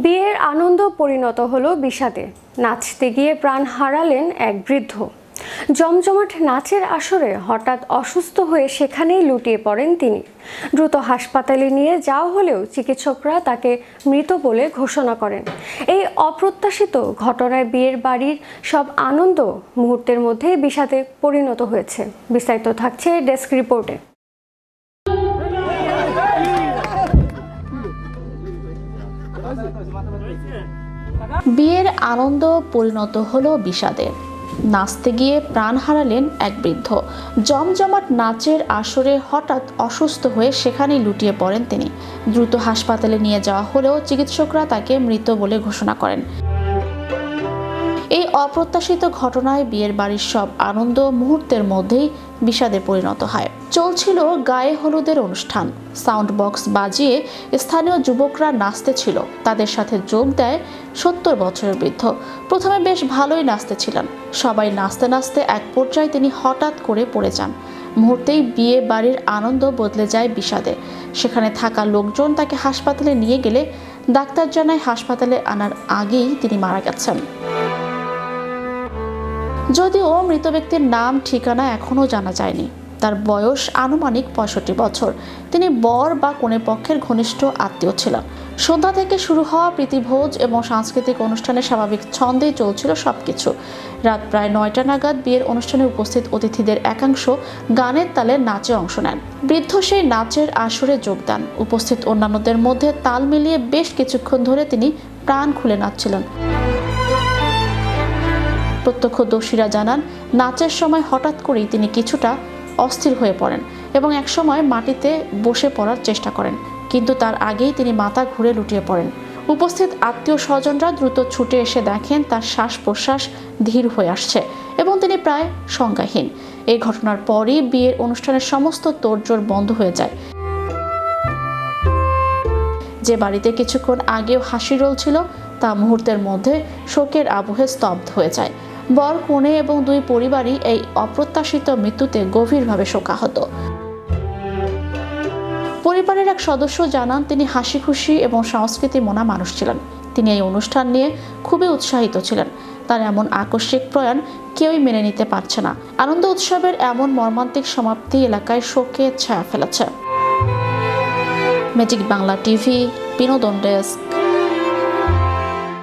বিয়ের আনন্দ পরিণত হলো বিষাদে। নাচতে গিয়ে প্রাণ হারালেন এক বৃদ্ধ। জমজমাট নাচের আসরে হঠাৎ অসুস্থ হয়ে সেখানেই লুটিয়ে পড়েন তিনি। দ্রুত হাসপাতালে নিয়ে যাওয়া হলেও চিকিৎসকরা তাকে মৃত বলে ঘোষণা করেন। এই অপ্রত্যাশিত ঘটনায় বিয়ের বাড়ির সব আনন্দ মুহূর্তের মধ্যেই বিষাদে পরিণত হয়েছে। বিস্তারিত থাকছে ডেস্ক রিপোর্টে। বিয়ের আনন্দ পরিণত হলো বিষাদে। নাচতে গিয়ে প্রাণ হারালেন এক বৃদ্ধ। জমজমাট নাচের আসরে হঠাৎ অসুস্থ হয়ে সেখানেই লুটিয়ে পড়েন তিনি। দ্রুত হাসপাতালে নিয়ে যাওয়া হলেও চিকিৎসকরা তাকে মৃত বলে ঘোষণা করেন। এই অপ্রত্যাশিত ঘটনায় বিয়ের বাড়ির সব আনন্দ মুহূর্তের মধ্যেই বিষাদে পরিণত হয়। চলছিল গায়ে হলুদের অনুষ্ঠান। সাউন্ড বক্স বাজিয়ে স্থানীয় যুবকরা নাচতে ছিল। তাদের সাথে যোগ দেয় 70 বছরের বৃদ্ধ। প্রথমে বেশ ভালোই নাচতেছিলেন। সবাই নাচতে নাচতে এক পর্যায়ে তিনি হঠাৎ করে পড়ে যান। মুহূর্তেই বিয়ে বাড়ির আনন্দ বদলে যায় বিষাদে। সেখানে থাকা লোকজন তাকে হাসপাতালে নিয়ে গেলে ডাক্তার জানায় হাসপাতালে আনার আগেই তিনি মারা গেছেন। যদিও মৃত ব্যক্তির নাম ঠিকানা এখনও জানা যায়নি। তার বয়স আনুমানিক 65 বছর। তিনি বর বা কনে পক্ষের ঘনিষ্ঠ আত্মীয় ছিলেন। সন্ধ্যা থেকে শুরু হওয়া প্রীতিভোজ এবং সাংস্কৃতিক অনুষ্ঠানের স্বাভাবিক ছন্দেই চলছিল সবকিছু। রাত প্রায় 9টা নাগাদ বিয়ের অনুষ্ঠানে উপস্থিত অতিথিদের একাংশ গানের তালে নাচে অংশ নেন। বৃদ্ধ সেই নাচের আসরে যোগ দেন। উপস্থিত অন্যান্যদের মধ্যে তাল মিলিয়ে বেশ কিছুক্ষণ ধরে তিনি প্রাণ খুলে নাচছিলেন। প্রত্যক্ষদর্শীরা জানান, নাচের সময় হঠাৎ করেই তিনি কিছুটা অস্থির হয়ে পড়েন এবং একসময় মাটিতে বসে পড়ার চেষ্টা করেন, কিন্তু তার আগেই তিনি মাথা ঘুরে লুটিয়ে পড়েন। উপস্থিত আত্মীয় স্বজনরা দ্রুত ছুটে এসে দেখেন তার শ্বাস প্রশ্বাস ধীর হয়ে আসছে এবং তিনি প্রায় সংজ্ঞাহীন। এই ঘটনার পরই বিয়ের অনুষ্ঠানের সমস্ত তোড়জোড় বন্ধ হয়ে যায়। যে বাড়িতে কিছুক্ষণ আগেও হাসি রোল ছিল তা মুহূর্তের মধ্যে শোকের আবহে স্তব্ধ হয়ে যায়। বর, কনে এবং দুই পরিবারই এই অপ্রত্যাশিত মৃত্যুতে গভীরভাবে শোকাহত। পরিবারের এক সদস্য জানান, তিনি হাসি খুশি এবং সংস্কৃতি মনা মানুষ ছিলেন। তিনি এই অনুষ্ঠান নিয়ে খুবই উৎসাহিত ছিলেন। তার এমন আকস্মিক প্রয়াণ কেউই মেনে নিতে পারছে না। আনন্দ উৎসবের এমন মর্মান্তিক সমাপ্তি এলাকায় শোকের ছায়া ফেলেছে। ম্যাজিক বাংলা টিভি, বিনোদন ডেস্ক।